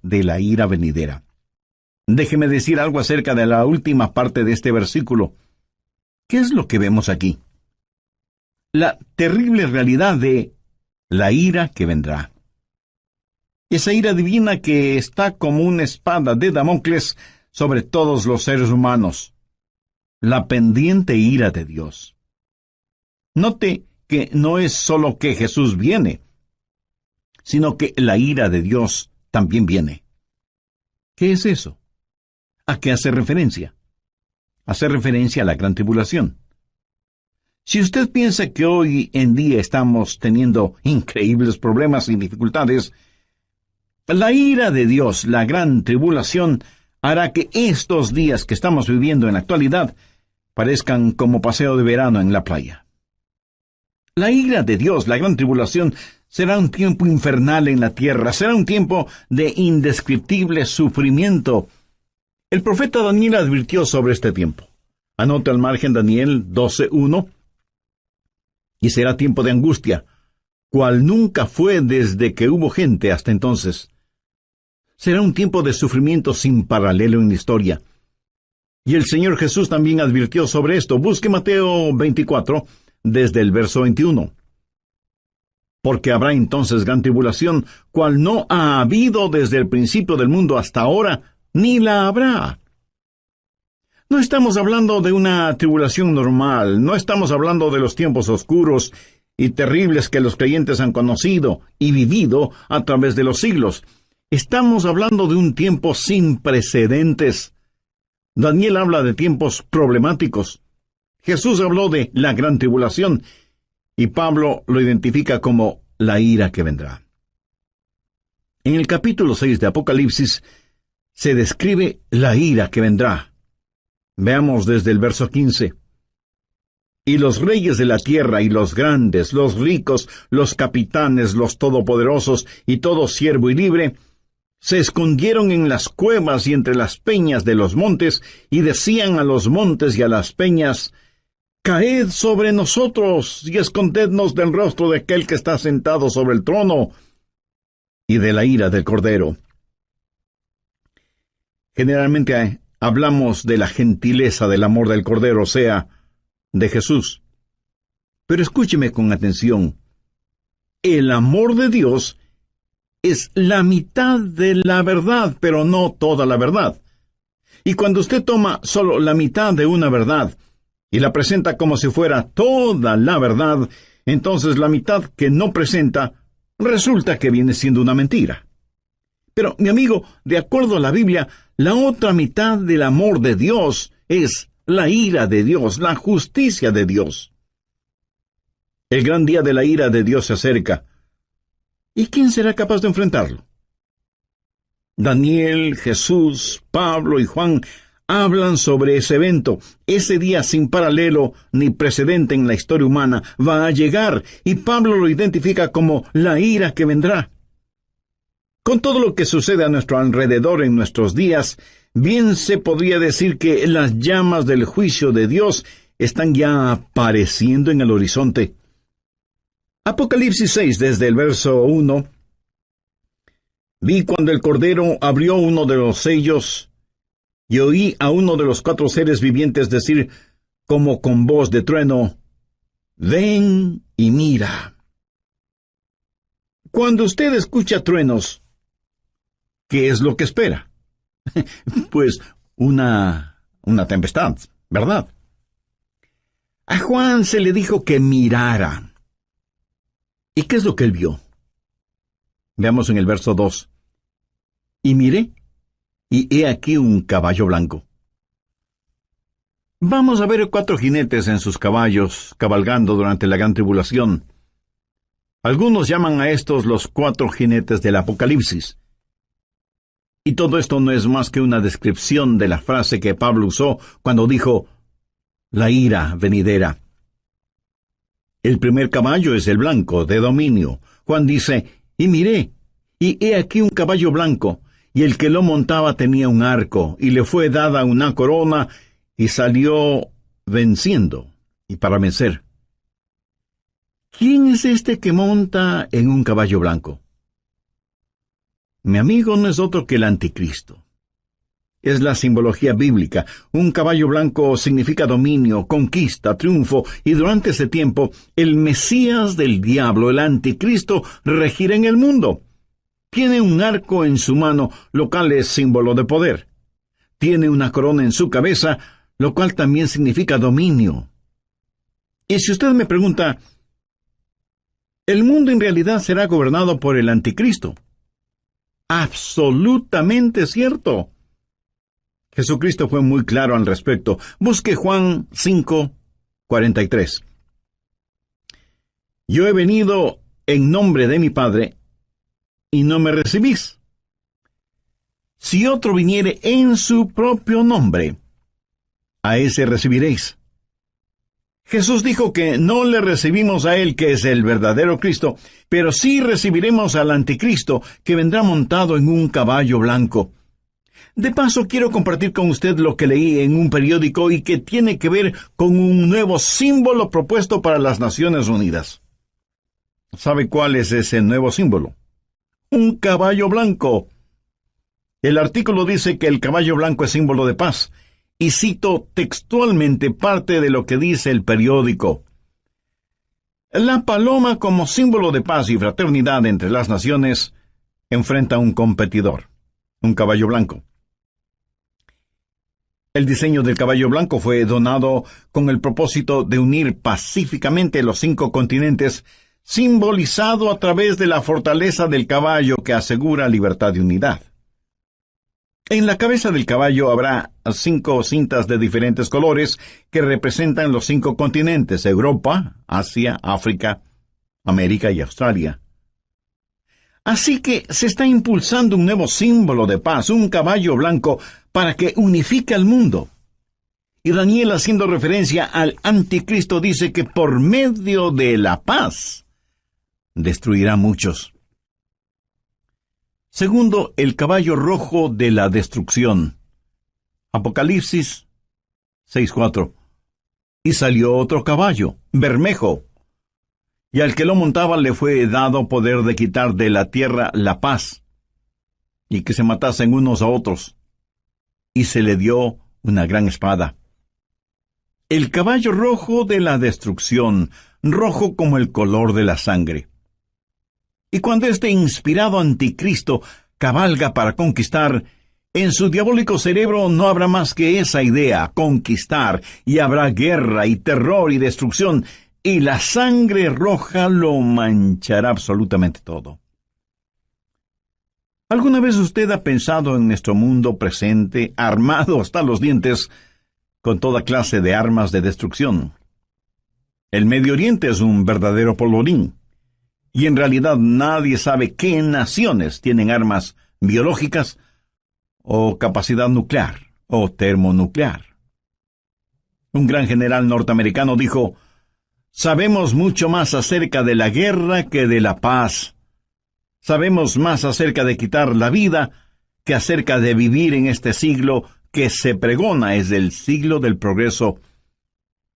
de la ira venidera. Déjeme decir algo acerca de la última parte de este versículo. ¿Qué es lo que vemos aquí? La terrible realidad de la ira que vendrá. Esa ira divina que está como una espada de Damocles sobre todos los seres humanos. La pendiente ira de Dios. Note que no es solo que Jesús viene, sino que la ira de Dios también viene. ¿Qué es eso? ¿A qué hace referencia? Hace referencia a la gran tribulación. Si usted piensa que hoy en día estamos teniendo increíbles problemas y dificultades, la ira de Dios, la gran tribulación, hará que estos días que estamos viviendo en la actualidad parezcan como paseo de verano en la playa. La ira de Dios, la gran tribulación, será un tiempo infernal en la tierra, será un tiempo de indescriptible sufrimiento. El profeta Daniel advirtió sobre este tiempo. Anote al margen Daniel 12:1. Y será tiempo de angustia, cual nunca fue desde que hubo gente hasta entonces. Será un tiempo de sufrimiento sin paralelo en la historia. Y el Señor Jesús también advirtió sobre esto. Busque Mateo 24, desde el verso 21. Porque habrá entonces gran tribulación, cual no ha habido desde el principio del mundo hasta ahora, ni la habrá. No estamos hablando de una tribulación normal, no estamos hablando de los tiempos oscuros y terribles que los creyentes han conocido y vivido a través de los siglos. Estamos hablando de un tiempo sin precedentes. Daniel habla de tiempos problemáticos. Jesús habló de la gran tribulación, y Pablo lo identifica como la ira que vendrá. En el capítulo 6 de Apocalipsis se describe la ira que vendrá. Veamos desde el verso 15. Y los reyes de la tierra y los grandes, los ricos, los capitanes, los todopoderosos y todo siervo y libre, se escondieron en las cuevas y entre las peñas de los montes, y decían a los montes y a las peñas: Caed sobre nosotros, y escondednos del rostro de aquel que está sentado sobre el trono, y de la ira del Cordero. Generalmente hablamos de la gentileza del amor del Cordero, o sea, de Jesús. Pero escúcheme con atención. El amor de Dios es la mitad de la verdad, pero no toda la verdad. Y cuando usted toma solo la mitad de una verdad y la presenta como si fuera toda la verdad, entonces la mitad que no presenta resulta que viene siendo una mentira. Pero, mi amigo, de acuerdo a la Biblia, la otra mitad del amor de Dios es la ira de Dios, la justicia de Dios. El gran día de la ira de Dios se acerca. ¿Y quién será capaz de enfrentarlo? Daniel, Jesús, Pablo y Juan hablan sobre ese evento. Ese día sin paralelo ni precedente en la historia humana va a llegar, y Pablo lo identifica como la ira que vendrá. Con todo lo que sucede a nuestro alrededor en nuestros días, bien se podría decir que las llamas del juicio de Dios están ya apareciendo en el horizonte. Apocalipsis 6, desde el verso 1. Vi cuando el Cordero abrió uno de los sellos, y oí a uno de los 4 seres vivientes decir, como con voz de trueno: Ven y mira. Cuando usted escucha truenos, ¿qué es lo que espera? Pues una tempestad, ¿verdad? A Juan se le dijo que mirara. ¿Y qué es lo que él vio? Veamos en el verso 2. Y miré, y he aquí un caballo blanco. Vamos a ver 4 jinetes en sus caballos, cabalgando durante la gran tribulación. Algunos llaman a estos los 4 jinetes del Apocalipsis. Y todo esto no es más que una descripción de la frase que Pablo usó cuando dijo, la ira venidera. El primer caballo es el blanco, de dominio. Juan dice, y miré, y he aquí un caballo blanco, y el que lo montaba tenía un arco, y le fue dada una corona, y salió venciendo, y para vencer. ¿Quién es este que monta en un caballo blanco? Mi amigo no es otro que el anticristo. Es la simbología bíblica. Un caballo blanco significa dominio, conquista, triunfo, y durante ese tiempo, el Mesías del diablo, el anticristo, regirá en el mundo. Tiene un arco en su mano, lo cual es símbolo de poder. Tiene una corona en su cabeza, lo cual también significa dominio. Y si usted me pregunta, ¿el mundo en realidad será gobernado por el anticristo? Absolutamente cierto. Jesucristo fue muy claro al respecto. Busque Juan 5:43. Yo he venido en nombre de mi Padre, y no me recibís. Si otro viniere en su propio nombre, a ese recibiréis. Jesús dijo que no le recibimos a él, que es el verdadero Cristo, pero sí recibiremos al anticristo, que vendrá montado en un caballo blanco. De paso, quiero compartir con usted lo que leí en un periódico y que tiene que ver con un nuevo símbolo propuesto para las Naciones Unidas. ¿Sabe cuál es ese nuevo símbolo? Un caballo blanco. El artículo dice que el caballo blanco es símbolo de paz, y cito textualmente parte de lo que dice el periódico. La paloma, como símbolo de paz y fraternidad entre las naciones, enfrenta a un competidor, un caballo blanco. El diseño del caballo blanco fue donado con el propósito de unir pacíficamente los 5 continentes, simbolizado a través de la fortaleza del caballo que asegura libertad y unidad. En la cabeza del caballo habrá 5 cintas de diferentes colores que representan los 5 continentes: Europa, Asia, África, América y Australia. Así que se está impulsando un nuevo símbolo de paz, un caballo blanco, para que unifique al mundo. Y Daniel, haciendo referencia al anticristo, dice que por medio de la paz destruirá a muchos. Segundo, el caballo rojo de la destrucción. Apocalipsis 6:4. Y salió otro caballo, bermejo, y al que lo montaba le fue dado poder de quitar de la tierra la paz, y que se matasen unos a otros, y se le dio una gran espada. El caballo rojo de la destrucción, rojo como el color de la sangre. Y cuando este inspirado anticristo cabalga para conquistar, en su diabólico cerebro no habrá más que esa idea, conquistar, y habrá guerra y terror y destrucción, y la sangre roja lo manchará absolutamente todo. ¿Alguna vez usted ha pensado en nuestro mundo presente, armado hasta los dientes, con toda clase de armas de destrucción? El Medio Oriente es un verdadero polvorín, y en realidad nadie sabe qué naciones tienen armas biológicas o capacidad nuclear o termonuclear. Un gran general norteamericano dijo: sabemos mucho más acerca de la guerra que de la paz. Sabemos más acerca de quitar la vida que acerca de vivir en este siglo que se pregona es el siglo del progreso.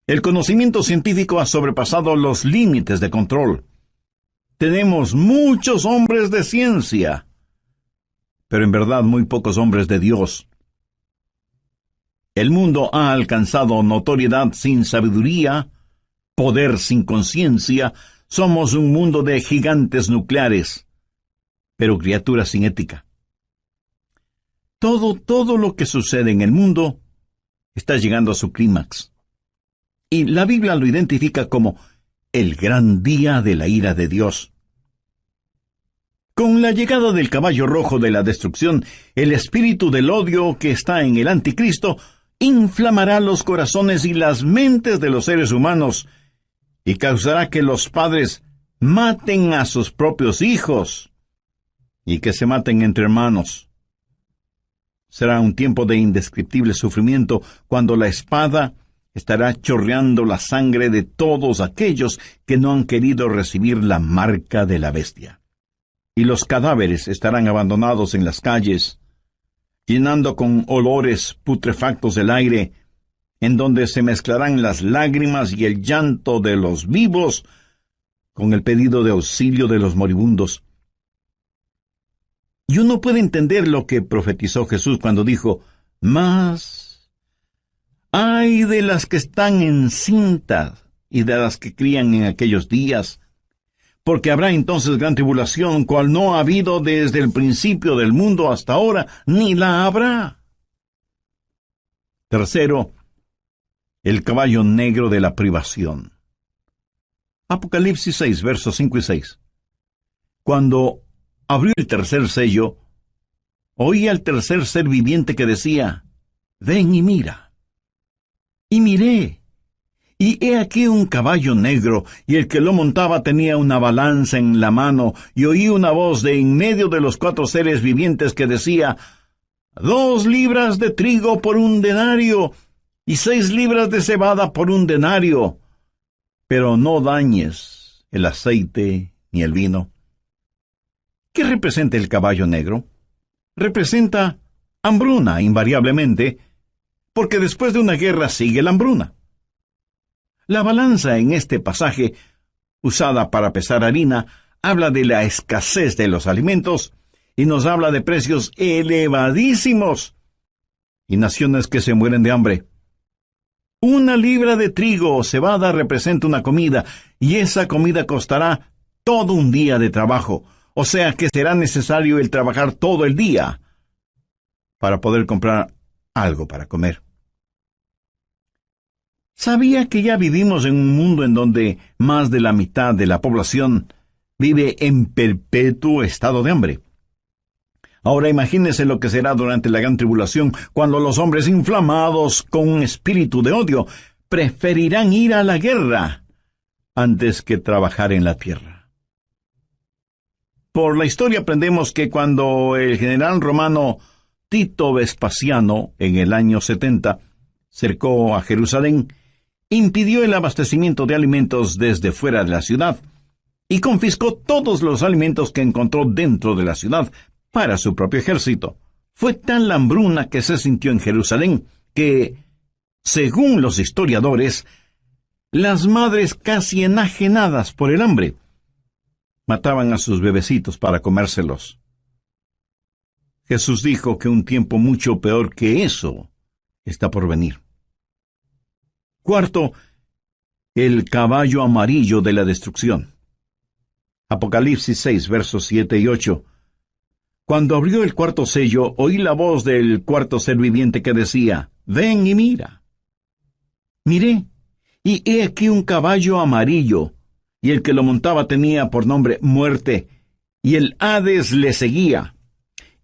El conocimiento científico ha sobrepasado los límites de control. Tenemos muchos hombres de ciencia, pero en verdad muy pocos hombres de Dios. El mundo ha alcanzado notoriedad sin sabiduría, poder sin conciencia. Somos un mundo de gigantes nucleares, pero criaturas sin ética. Todo lo que sucede en el mundo está llegando a su clímax. Y la Biblia lo identifica como el gran día de la ira de Dios. Con la llegada del caballo rojo de la destrucción, el espíritu del odio que está en el anticristo inflamará los corazones y las mentes de los seres humanos y causará que los padres maten a sus propios hijos y que se maten entre hermanos. Será un tiempo de indescriptible sufrimiento cuando la espada estará chorreando la sangre de todos aquellos que no han querido recibir la marca de la bestia. Y los cadáveres estarán abandonados en las calles, llenando con olores putrefactos el aire, en donde se mezclarán las lágrimas y el llanto de los vivos con el pedido de auxilio de los moribundos. Y uno puede entender lo que profetizó Jesús cuando dijo, «Mas ay de las que están encintas y de las que crían en aquellos días, porque habrá entonces gran tribulación, cual no ha habido desde el principio del mundo hasta ahora, ni la habrá». Tercero, el caballo negro de la privación. Apocalipsis 6, versos 5 y 6. Cuando abrió el tercer sello, oí al tercer ser viviente que decía, «Ven y mira». Y miré, y he aquí un caballo negro, y el que lo montaba tenía una balanza en la mano, y oí una voz de en medio de los 4 seres vivientes que decía, 2 libras de trigo por 1 denario, y 6 libras de cebada por 1 denario. Pero no dañes el aceite ni el vino. ¿Qué representa el caballo negro? Representa hambruna, invariablemente, porque después de una guerra sigue la hambruna. La balanza en este pasaje, usada para pesar harina, habla de la escasez de los alimentos y nos habla de precios elevadísimos y naciones que se mueren de hambre. 1 libra de trigo o cebada representa una comida, y esa comida costará todo un día de trabajo, o sea que será necesario el trabajar todo el día para poder comprar algo para comer. ¿Sabía que ya vivimos en un mundo en donde más de la mitad de la población vive en perpetuo estado de hambre? Ahora imagínese lo que será durante la gran tribulación, cuando los hombres inflamados con un espíritu de odio preferirán ir a la guerra antes que trabajar en la tierra. Por la historia aprendemos que cuando el general romano Tito Vespasiano, en el año 70, cercó a Jerusalén, impidió el abastecimiento de alimentos desde fuera de la ciudad y confiscó todos los alimentos que encontró dentro de la ciudad para su propio ejército. Fue tal la hambruna que se sintió en Jerusalén que, según los historiadores, las madres casi enajenadas por el hambre mataban a sus bebecitos para comérselos. Jesús dijo que un tiempo mucho peor que eso está por venir. Cuarto, el caballo amarillo de la destrucción. Apocalipsis 6, versos 7 y 8. Cuando abrió el 4º sello, oí la voz del 4º ser viviente que decía, «Ven y mira». Miré, y he aquí un caballo amarillo, y el que lo montaba tenía por nombre Muerte, y el Hades le seguía.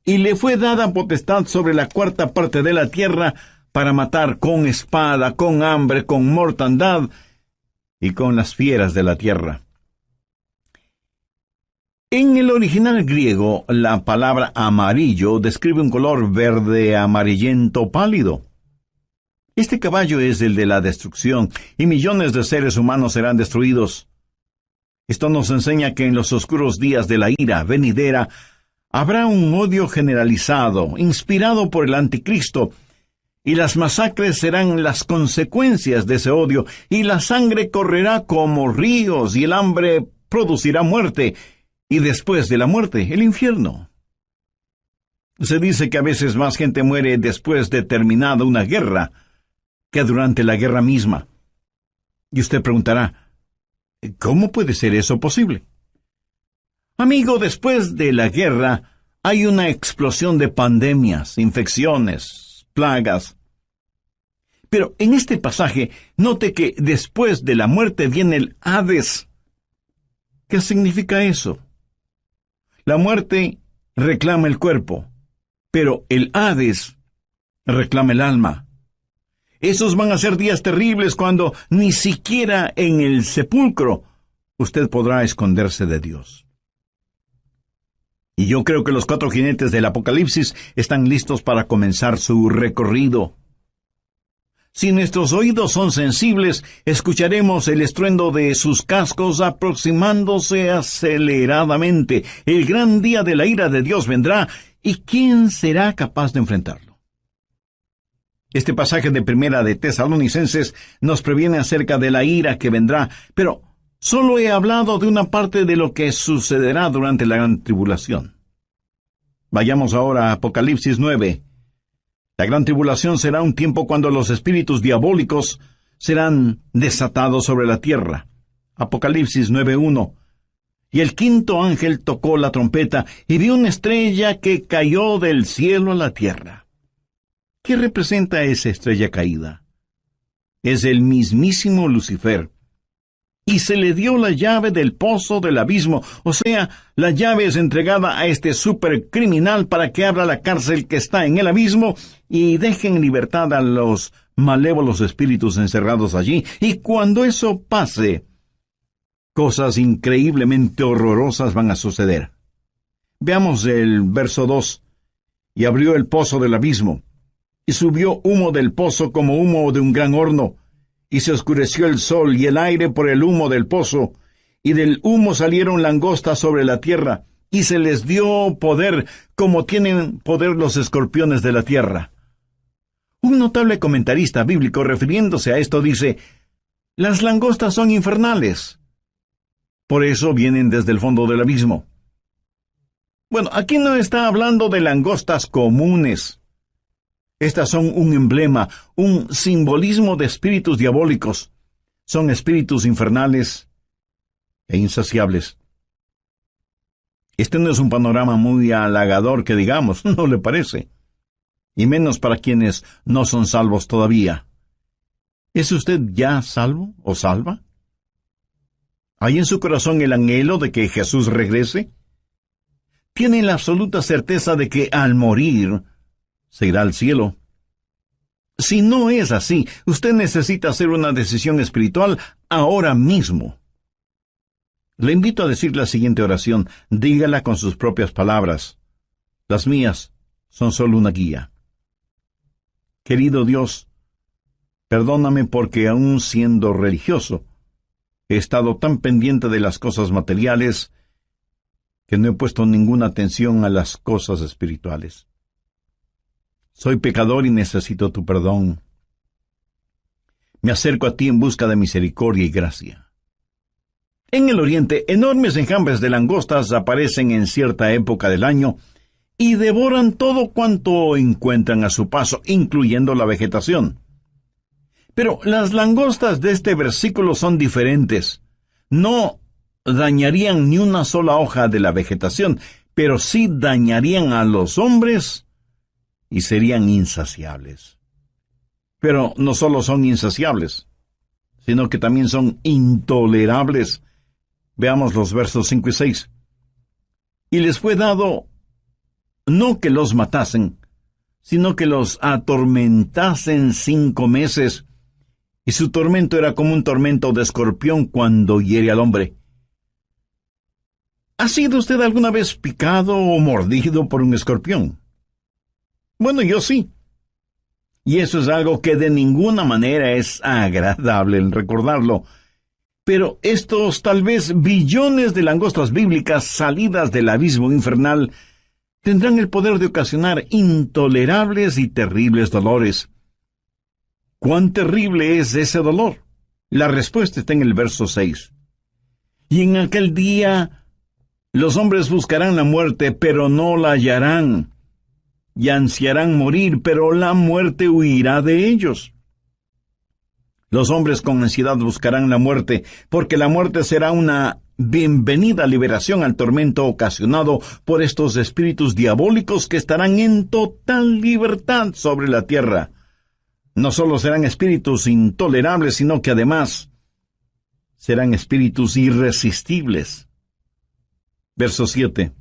Y le fue dada potestad sobre la 4ª parte de la tierra para matar con espada, con hambre, con mortandad y con las fieras de la tierra. En el original griego, la palabra amarillo describe un color verde amarillento pálido. Este caballo es el de la destrucción, y millones de seres humanos serán destruidos. Esto nos enseña que en los oscuros días de la ira venidera habrá un odio generalizado, inspirado por el anticristo, y las masacres serán las consecuencias de ese odio, y la sangre correrá como ríos, y el hambre producirá muerte, y después de la muerte, el infierno. Se dice que a veces más gente muere después de terminada una guerra que durante la guerra misma. Y usted preguntará, ¿cómo puede ser eso posible? Amigo, después de la guerra hay una explosión de pandemias, infecciones, plagas. Pero en este pasaje, note que después de la muerte viene el Hades. ¿Qué significa eso? La muerte reclama el cuerpo, pero el Hades reclama el alma. Esos van a ser días terribles cuando ni siquiera en el sepulcro usted podrá esconderse de Dios. Y yo creo que los 4 jinetes del Apocalipsis están listos para comenzar su recorrido. Si nuestros oídos son sensibles, escucharemos el estruendo de sus cascos aproximándose aceleradamente. El gran día de la ira de Dios vendrá, ¿y quién será capaz de enfrentarlo? Este pasaje de Primera de Tesalonicenses nos previene acerca de la ira que vendrá, pero solo he hablado de una parte de lo que sucederá durante la gran tribulación. Vayamos ahora a Apocalipsis 9. La gran tribulación será un tiempo cuando los espíritus diabólicos serán desatados sobre la tierra. Apocalipsis 9:1. Y el quinto ángel tocó la trompeta, y vi una estrella que cayó del cielo a la tierra. ¿Qué representa esa estrella caída? Es el mismísimo Lucifer. Y se le dio la llave del pozo del abismo, o sea, la llave es entregada a este supercriminal para que abra la cárcel que está en el abismo y deje en libertad a los malévolos espíritus encerrados allí. Y cuando eso pase, cosas increíblemente horrorosas van a suceder. Veamos el verso 2. Y abrió el pozo del abismo, y subió humo del pozo como humo de un gran horno, y se oscureció el sol y el aire por el humo del pozo, y del humo salieron langostas sobre la tierra, y se les dio poder como tienen poder los escorpiones de la tierra. Un notable comentarista bíblico refiriéndose a esto dice: las langostas son infernales. Por eso vienen desde el fondo del abismo. Bueno, aquí no está hablando de langostas comunes. Estas son un emblema, un simbolismo de espíritus diabólicos. Son espíritus infernales e insaciables. Este no es un panorama muy halagador que digamos, ¿no le parece? Y menos para quienes no son salvos todavía. ¿Es usted ya salvo o salva? ¿Hay en su corazón el anhelo de que Jesús regrese? ¿Tiene la absoluta certeza de que al morir se irá al cielo? Si no es así, usted necesita hacer una decisión espiritual ahora mismo. Le invito a decir la siguiente oración. Dígala con sus propias palabras. Las mías son solo una guía. Querido Dios, perdóname porque aún siendo religioso, he estado tan pendiente de las cosas materiales que no he puesto ninguna atención a las cosas espirituales. Soy pecador y necesito tu perdón. Me acerco a ti en busca de misericordia y gracia. En el oriente, enormes enjambres de langostas aparecen en cierta época del año y devoran todo cuanto encuentran a su paso, incluyendo la vegetación. Pero las langostas de este versículo son diferentes. No dañarían ni una sola hoja de la vegetación, pero sí dañarían a los hombres y serían insaciables. Pero no solo son insaciables, sino que también son intolerables. Veamos los versos 5 y 6. Y les fue dado no que los matasen, sino que los atormentasen 5 meses, y su tormento era como un tormento de escorpión cuando hiere al hombre. ¿Ha sido usted alguna vez picado o mordido por un escorpión? Bueno, yo sí. Y eso es algo que de ninguna manera es agradable el recordarlo. Pero estos tal vez billones de langostas bíblicas salidas del abismo infernal tendrán el poder de ocasionar intolerables y terribles dolores. ¿Cuán terrible es ese dolor? La respuesta está en el verso 6. Y en aquel día los hombres buscarán la muerte, pero no la hallarán. Y ansiarán morir, pero la muerte huirá de ellos. Los hombres con ansiedad buscarán la muerte, porque la muerte será una bienvenida liberación al tormento ocasionado por estos espíritus diabólicos que estarán en total libertad sobre la tierra. No solo serán espíritus intolerables, sino que además serán espíritus irresistibles. Verso 7.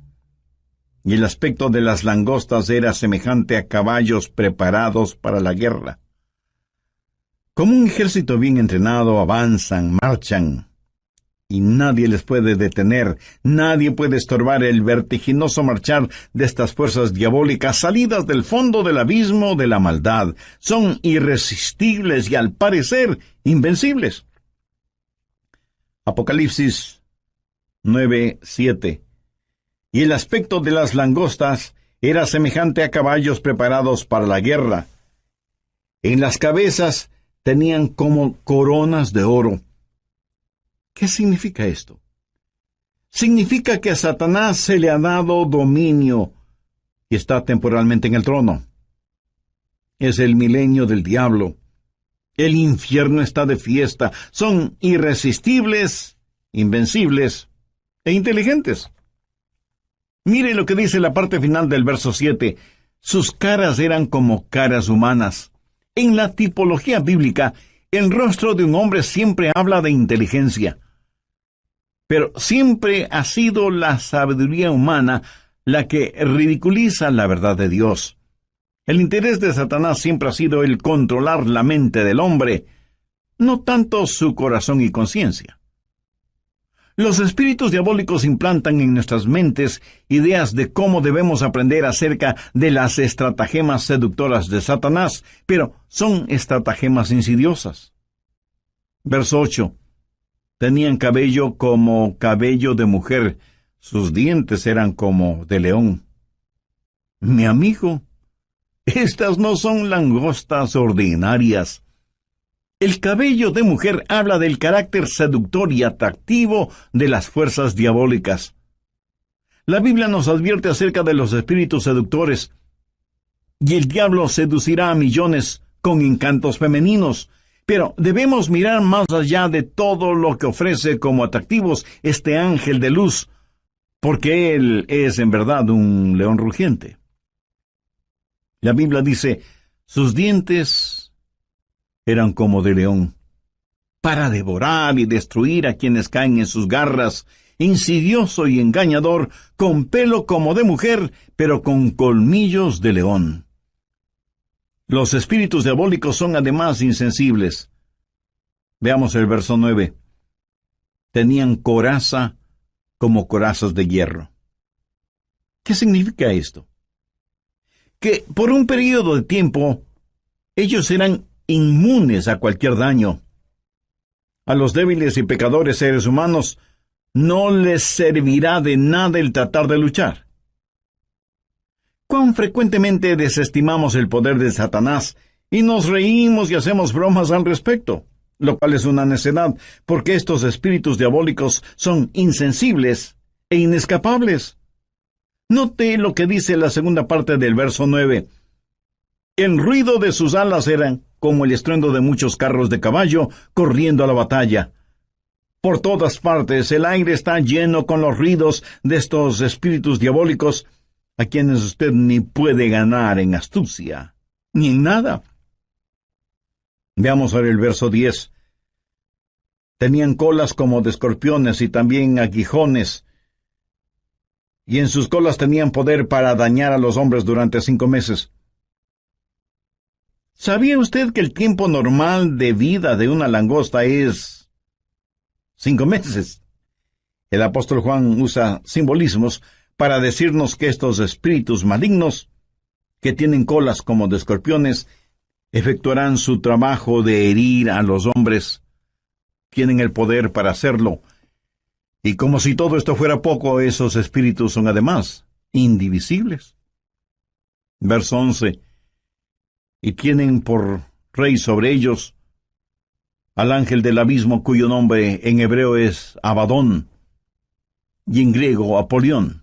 Y el aspecto de las langostas era semejante a caballos preparados para la guerra. Como un ejército bien entrenado, avanzan, marchan, y nadie les puede detener, nadie puede estorbar el vertiginoso marchar de estas fuerzas diabólicas salidas del fondo del abismo de la maldad. Son irresistibles y al parecer invencibles. Apocalipsis 9:7. Y el aspecto de las langostas era semejante a caballos preparados para la guerra. En las cabezas tenían como coronas de oro. ¿Qué significa esto? Significa que a Satanás se le ha dado dominio y está temporalmente en el trono. Es el milenio del diablo. El infierno está de fiesta. Son irresistibles, invencibles e inteligentes. Mire lo que dice la parte final del verso 7. Sus caras eran como caras humanas. En la tipología bíblica, el rostro de un hombre siempre habla de inteligencia. Pero siempre ha sido la sabiduría humana la que ridiculiza la verdad de Dios. El interés de Satanás siempre ha sido el controlar la mente del hombre, no tanto su corazón y conciencia. Los espíritus diabólicos implantan en nuestras mentes ideas de cómo debemos aprender acerca de las estratagemas seductoras de Satanás, pero son estratagemas insidiosas. Verso 8. Tenían cabello como cabello de mujer, sus dientes eran como de león. Mi amigo, estas no son langostas ordinarias. El cabello de mujer habla del carácter seductor y atractivo de las fuerzas diabólicas. La Biblia nos advierte acerca de los espíritus seductores. Y el diablo seducirá a millones con encantos femeninos. Pero debemos mirar más allá de todo lo que ofrece como atractivos este ángel de luz, porque él es en verdad un león rugiente. La Biblia dice, sus dientes eran como de león, para devorar y destruir a quienes caen en sus garras, insidioso y engañador, con pelo como de mujer, pero con colmillos de león. Los espíritus diabólicos son además insensibles. Veamos el verso 9. Tenían coraza como corazas de hierro. ¿Qué significa esto? Que por un periodo de tiempo ellos eran inmunes a cualquier daño. A los débiles y pecadores seres humanos no les servirá de nada el tratar de luchar. ¿Cuán frecuentemente desestimamos el poder de Satanás y nos reímos y hacemos bromas al respecto? Lo cual es una necedad, porque estos espíritus diabólicos son insensibles e inescapables. Note lo que dice la segunda parte del verso 9. El ruido de sus alas era como el estruendo de muchos carros de caballo corriendo a la batalla. Por todas partes el aire está lleno con los ruidos de estos espíritus diabólicos, a quienes usted ni puede ganar en astucia, ni en nada. Veamos ahora el verso 10. Tenían colas como de escorpiones y también aguijones, y en sus colas tenían poder para dañar a los hombres durante 5 meses. ¿Sabía usted que el tiempo normal de vida de una langosta es 5 meses? El apóstol Juan usa simbolismos para decirnos que estos espíritus malignos, que tienen colas como de escorpiones, efectuarán su trabajo de herir a los hombres. Tienen el poder para hacerlo. Y como si todo esto fuera poco, esos espíritus son además indivisibles. Verso 11. Y tienen por rey sobre ellos al ángel del abismo, cuyo nombre en hebreo es Abadón y en griego Apolión.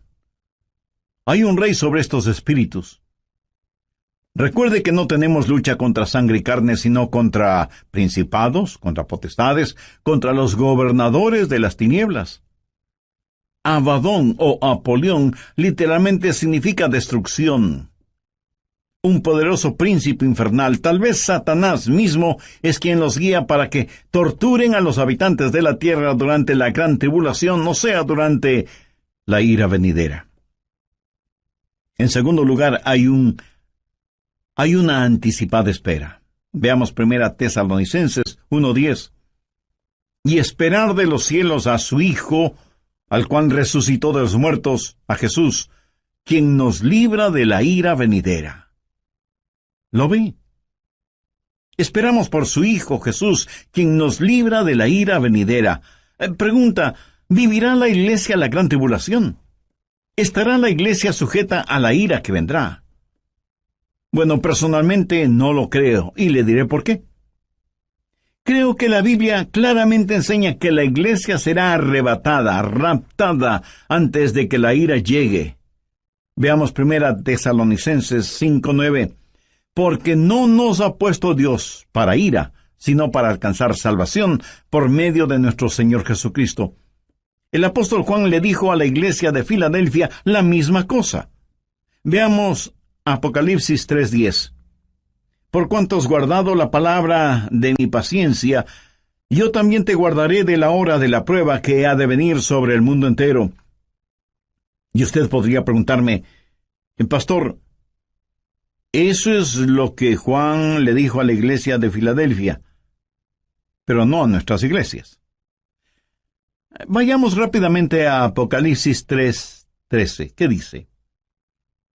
Hay un rey sobre estos espíritus. Recuerde que no tenemos lucha contra sangre y carne, sino contra principados, contra potestades, contra los gobernadores de las tinieblas. Abadón o Apolión literalmente significa destrucción. Un poderoso príncipe infernal, tal vez Satanás mismo, es quien los guía para que torturen a los habitantes de la tierra durante la gran tribulación, o sea, durante la ira venidera. En segundo lugar, hay una anticipada espera. Veamos 1 Tesalonicenses 1:10. Y esperar de los cielos a su Hijo, al cual resucitó de los muertos, a Jesús, quien nos libra de la ira venidera. ¿Lo ve? Esperamos por su Hijo Jesús, quien nos libra de la ira venidera. Pregunta, ¿vivirá la iglesia la gran tribulación? ¿Estará la iglesia sujeta a la ira que vendrá? Bueno, personalmente no lo creo, y le diré por qué. Creo que la Biblia claramente enseña que la iglesia será arrebatada, raptada, antes de que la ira llegue. Veamos 1 Tesalonicenses 5:9. Porque no nos ha puesto Dios para ira, sino para alcanzar salvación por medio de nuestro Señor Jesucristo. El apóstol Juan le dijo a la iglesia de Filadelfia la misma cosa. Veamos Apocalipsis 3:10. Por cuanto has guardado la palabra de mi paciencia, yo también te guardaré de la hora de la prueba que ha de venir sobre el mundo entero. Y usted podría preguntarme, pastor, eso es lo que Juan le dijo a la iglesia de Filadelfia, pero no a nuestras iglesias. Vayamos rápidamente a Apocalipsis 3:13. ¿Qué dice?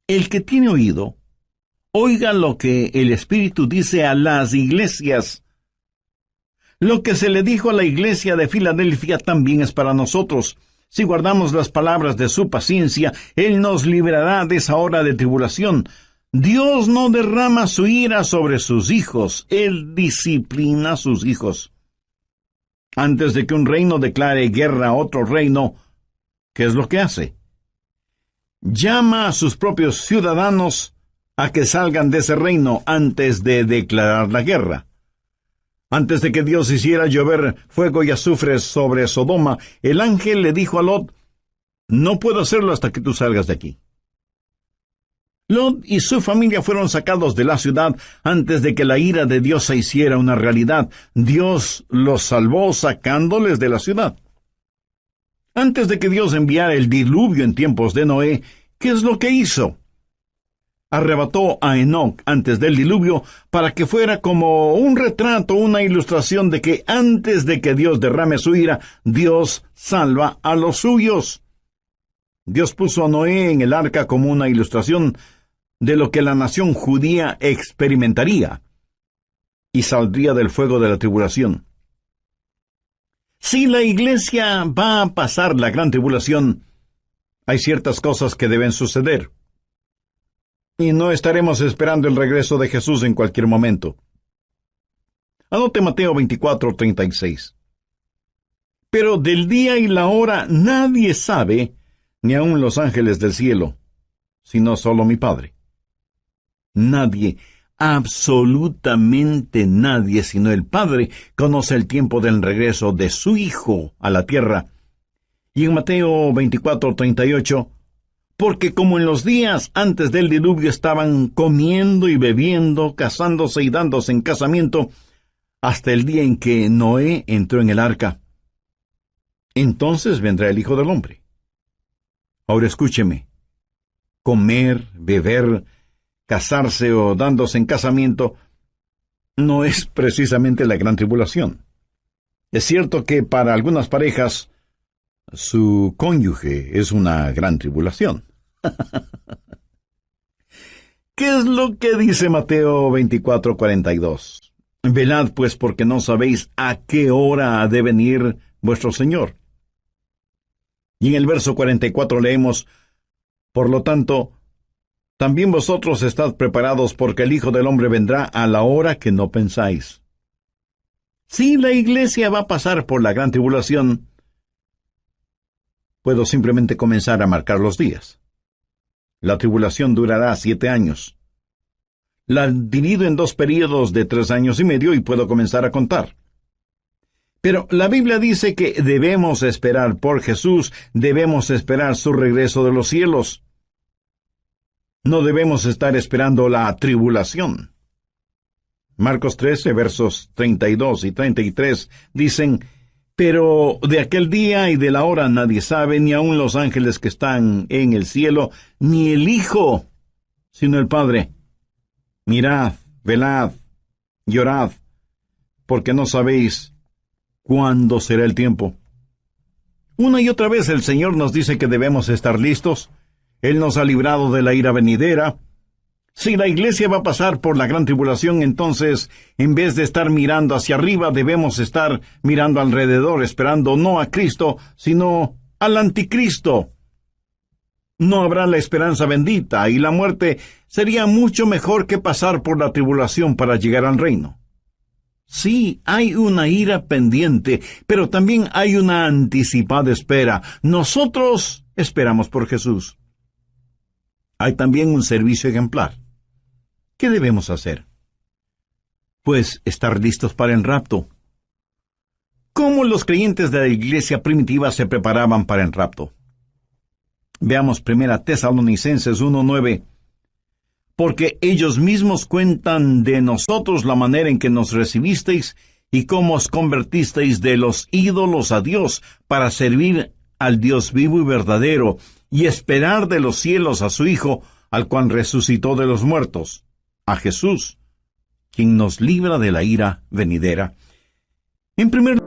El que tiene oído, oiga lo que el Espíritu dice a las iglesias. Lo que se le dijo a la iglesia de Filadelfia también es para nosotros. Si guardamos las palabras de su paciencia, Él nos librará de esa hora de tribulación. Dios no derrama su ira sobre sus hijos, Él disciplina a sus hijos. Antes de que un reino declare guerra a otro reino, ¿qué es lo que hace? Llama a sus propios ciudadanos a que salgan de ese reino antes de declarar la guerra. Antes de que Dios hiciera llover fuego y azufre sobre Sodoma, el ángel le dijo a Lot, no puedo hacerlo hasta que tú salgas de aquí. Lot y su familia fueron sacados de la ciudad antes de que la ira de Dios se hiciera una realidad. Dios los salvó sacándoles de la ciudad. Antes de que Dios enviara el diluvio en tiempos de Noé, ¿qué es lo que hizo? Arrebató a Enoc antes del diluvio para que fuera como un retrato, una ilustración de que antes de que Dios derrame su ira, Dios salva a los suyos. Dios puso a Noé en el arca como una ilustración de lo que la nación judía experimentaría y saldría del fuego de la tribulación. Si la iglesia va a pasar la gran tribulación, hay ciertas cosas que deben suceder. Y no estaremos esperando el regreso de Jesús en cualquier momento. Anote Mateo 24:36. Pero del día y la hora nadie sabe, ni aun los ángeles del cielo, sino solo mi Padre. Nadie, absolutamente nadie, sino el Padre, conoce el tiempo del regreso de su Hijo a la tierra. Y en Mateo 24:38, porque como en los días antes del diluvio estaban comiendo y bebiendo, casándose y dándose en casamiento, hasta el día en que Noé entró en el arca. Entonces vendrá el Hijo del Hombre. Ahora escúcheme. Comer, beber, casarse o dándose en casamiento no es precisamente la gran tribulación. Es cierto que para algunas parejas su cónyuge es una gran tribulación. ¿Qué es lo que dice Mateo 24:42? Velad pues porque no sabéis a qué hora ha de venir vuestro Señor. Y en el verso 44 leemos, por lo tanto, también vosotros estad preparados porque el Hijo del Hombre vendrá a la hora que no pensáis. Si la iglesia va a pasar por la gran tribulación, puedo simplemente comenzar a marcar los días. La tribulación durará 7 años. La divido en 2 períodos de 3 años y medio y puedo comenzar a contar. Pero la Biblia dice que debemos esperar por Jesús, debemos esperar su regreso de los cielos. No debemos estar esperando la tribulación. Marcos 13, versos 32 y 33 dicen, pero de aquel día y de la hora nadie sabe, ni aun los ángeles que están en el cielo, ni el Hijo, sino el Padre. Mirad, velad, llorad, porque no sabéis cuándo será el tiempo. Una y otra vez el Señor nos dice que debemos estar listos. Él nos ha librado de la ira venidera. Si la iglesia va a pasar por la gran tribulación, entonces, en vez de estar mirando hacia arriba, debemos estar mirando alrededor, esperando no a Cristo, sino al anticristo. No habrá la esperanza bendita, y la muerte sería mucho mejor que pasar por la tribulación para llegar al reino. Sí, hay una ira pendiente, pero también hay una anticipada espera. Nosotros esperamos por Jesús. hay también un servicio ejemplar. ¿Qué debemos hacer? Pues estar listos para el rapto. ¿Cómo los creyentes de la iglesia primitiva se preparaban para el rapto? Veamos 1 Tesalonicenses 1:9. Porque ellos mismos cuentan de nosotros la manera en que nos recibisteis y cómo os convertisteis de los ídolos a Dios para servir al Dios vivo y verdadero y esperar de los cielos a su Hijo, al cual resucitó de los muertos, a Jesús, quien nos libra de la ira venidera. En primer